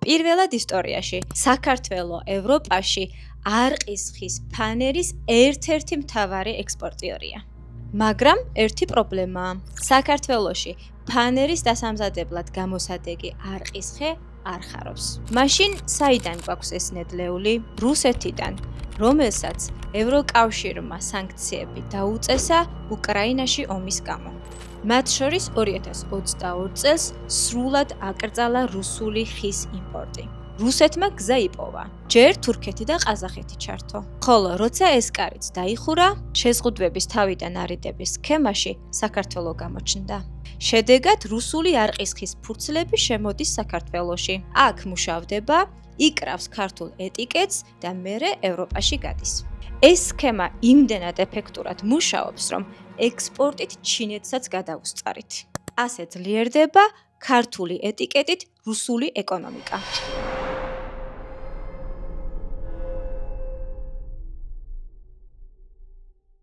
პირველად ისტორიაში საქართველო ევროპაში არყისხის ფანერის ერთ-ერთი მთავარი ექსპორტიორია. მაგრამ ერთი პრობლემაა. საქართველოში ფანერის დასამზადებლად გამოსადეგი არყისხე არ ხარობს. მაშინ საიდან გვაქვს ეს ნედლეული? რუსეთიდან, რომელსაც ევროკავშირმა სანქციები დაუწესა უკრაინაში ომის გამო. მათ შორის 2022 წელს სრულად აკრძალა რუსული ხის იმპორტი. რუსეთმა გზა იპოვა. ჯერ თურქეთი და ყაზახეთი ჩართო. ხოლო როცა ეს კარიც დაიხურა, შეზღუდვების თავიდან არიდების სქემაში საქართველო გამოჩნდა. შედეგად რუსული არყისხის ფურცლები შემოდის საქართველოში. აქ მუშავდება, იკრავს ქართულ ეტიკეტს და მერე ევროპაში გადის. ეს სქემა იმდენად ეფექტურად მუშაობს, რომ ექსპორტით ჩინეთსაც გადაუსწარით. ასე ძლიერდება ქართული ეტიკეტით რუსული ეკონომიკა.